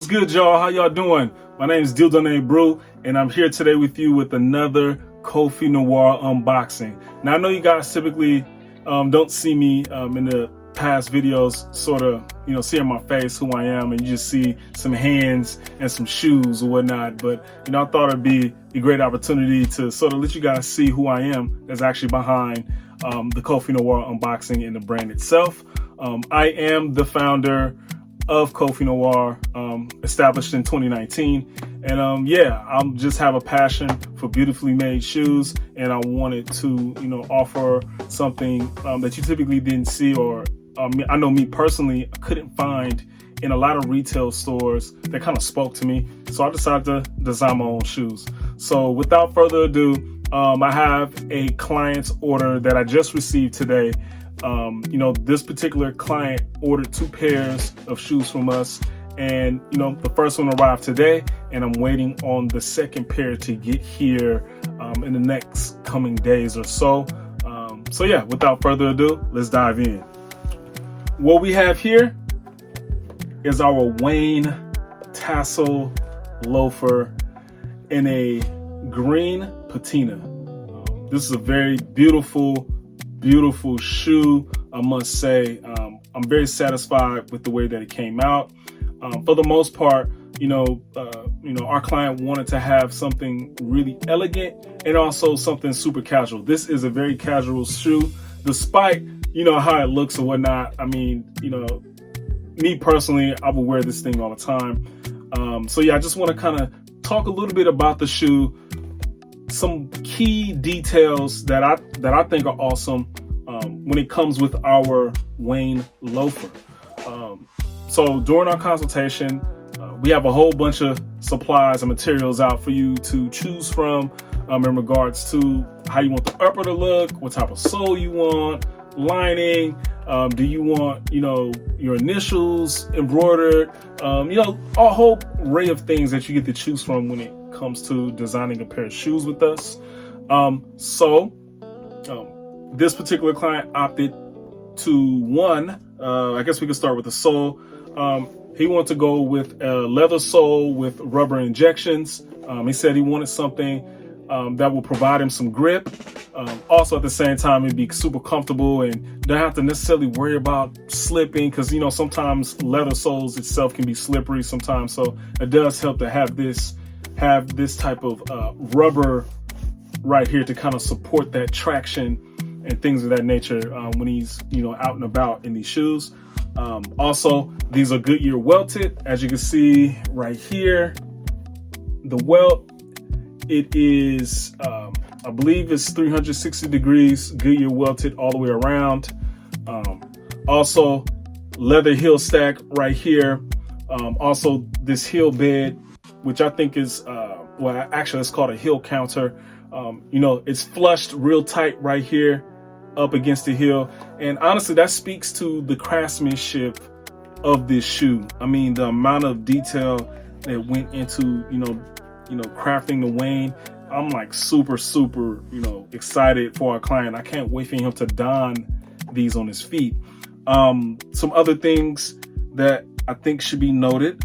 What's good, y'all? How y'all doing? My name is Dildone Brew, and I'm here today with you with another KOFFI Noir unboxing. Now, I know you guys typically don't see me in the past videos sort of, seeing my face, who I am, and you just see some hands and some shoes or whatnot. But, I thought it'd be a great opportunity to sort of let you guys see who I am that's actually behind the KOFFI Noir unboxing and the brand itself. I am the founder of KOFFI Noir, established in 2019. And I just have a passion for beautifully made shoes, and I wanted to, offer something that you typically didn't see, or I know me personally, I couldn't find in a lot of retail stores that kind of spoke to me. So I decided to design my own shoes. So without further ado, I have a client's order that I just received today. This particular client ordered 2 pairs of shoes from us, and the first one arrived today, and I'm waiting on the second pair to get here in the next coming days or so. Without further ado, let's dive in. What we have here is our Wayne Tassel Loafer in a green patina. This is a very beautiful shoe, I must say. I'm very satisfied with the way that it came out. For the most part, our client wanted to have something really elegant and also something super casual. This is a very casual shoe, despite how it looks or whatnot. I mean, me personally, I will wear this thing all the time. I just want to kind of talk a little bit about the shoe, some key details that I think are awesome when it comes with our Wayne Loafer. So during our consultation, we have a whole bunch of supplies and materials out for you to choose from in regards to how you want the upper to look, what type of sole you want, lining, do you want your initials embroidered, a whole array of things that you get to choose from when it comes to designing a pair of shoes with us. This particular client opted to I guess we could start with the sole. He wanted to go with a leather sole with rubber injections. He said he wanted something that will provide him some grip. Also at the same time, it'd be super comfortable and don't have to necessarily worry about slipping, because sometimes leather soles itself can be slippery sometimes. So it does help to have this type of rubber right here to kind of support that traction and things of that nature when he's out and about in these shoes. Also, these are Goodyear welted, as you can see right here. The welt, it is I believe it's 360 degrees Goodyear welted all the way around. Also, leather heel stack right here. Also, this heel bed, which I think is actually it's called a heel counter. It's flushed real tight right here up against the heel, and honestly that speaks to the craftsmanship of this shoe. I mean, the amount of detail that went into crafting the Wayne. I'm like super excited for our client. I can't wait for him to don these on his feet. Some other things that I think should be noted,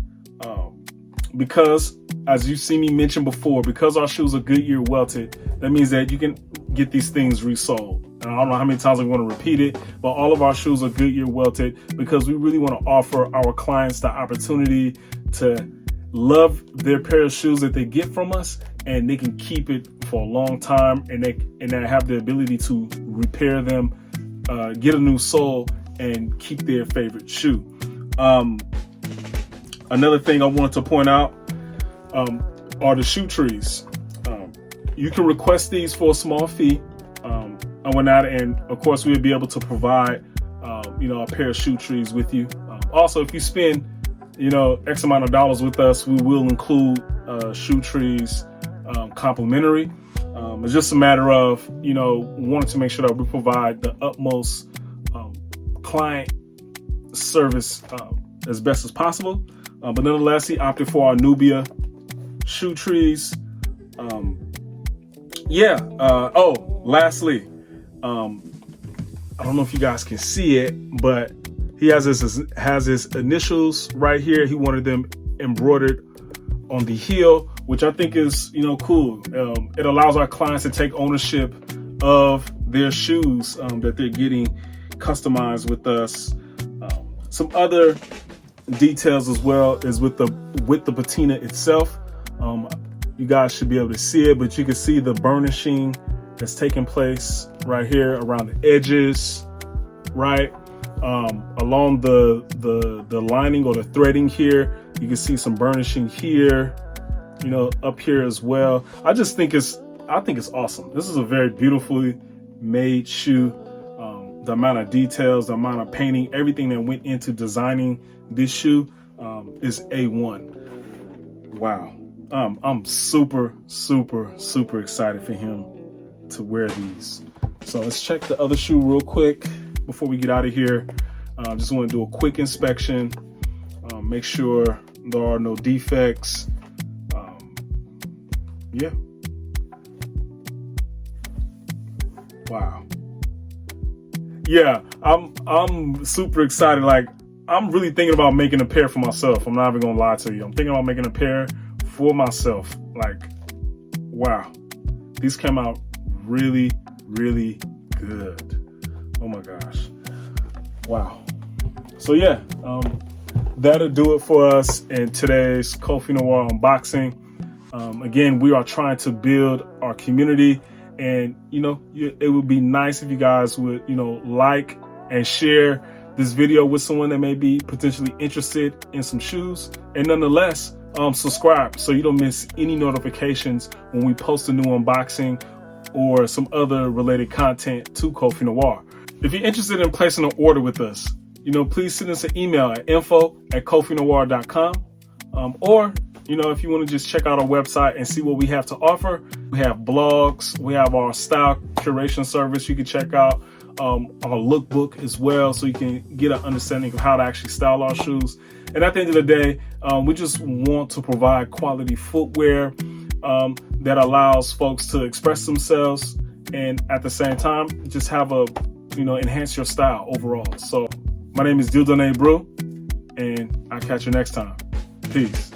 because as you see me mention before, because our shoes are Goodyear welted, that means that you can get these things resold. And I don't know how many times I'm going to repeat it, but all of our shoes are Goodyear welted because we really want to offer our clients the opportunity to love their pair of shoes that they get from us, and they can keep it for a long time, and they have the ability to repair them, get a new sole, and keep their favorite shoe. Another thing I wanted to point out are the shoe trees. You can request these for a small fee and whatnot, and of course we'll be able to provide a pair of shoe trees with you. Also, if you spend X amount of dollars with us, we will include shoe trees complimentary. It's just a matter of wanting to make sure that we provide the utmost client service as best as possible. But nonetheless, he opted for our Nubia shoe trees. Lastly, I don't know if you guys can see it, but he has his initials right here. He wanted them embroidered on the heel, which I think is, cool. It allows our clients to take ownership of their shoes that they're getting customized with us. Some other details as well is with the patina itself. You guys should be able to see it, but you can see the burnishing that's taking place right here around the edges, right? Along the lining or the threading here, you can see some burnishing here, up here as well. I think it's awesome. This is a very beautifully made shoe. The amount of details, the amount of painting, everything that went into designing this shoe is A1. Wow. I'm super, super, super excited for him to wear these. So let's check the other shoe real quick before we get out of here. Just want to do a quick inspection, make sure there are no defects. Yeah. Wow. Yeah, I'm super excited. Like, I'm really thinking about making a pair for myself. I'm not even gonna lie to you. I'm thinking about making a pair for myself. Like, wow, these came out really, really good. Oh my gosh. Wow. So yeah, that'll do it for us in today's KOFFI Noir unboxing. Again, we are trying to build our community, and it would be nice if you guys would like and share this video with someone that may be potentially interested in some shoes, and nonetheless subscribe so you don't miss any notifications when we post a new unboxing or some other related content to KOFFI Noir. If you're interested in placing an order with us, please send us an email at info@koffinoir.com, or if you want to just check out our website and see what we have to offer. We have blogs, we have our style curation service you can check out, our lookbook as well, so you can get an understanding of how to actually style our shoes. And at the end of the day, we just want to provide quality footwear that allows folks to express themselves, and at the same time just have enhance your style overall. So my name is Dildone Brew, and I'll catch you next time. Peace.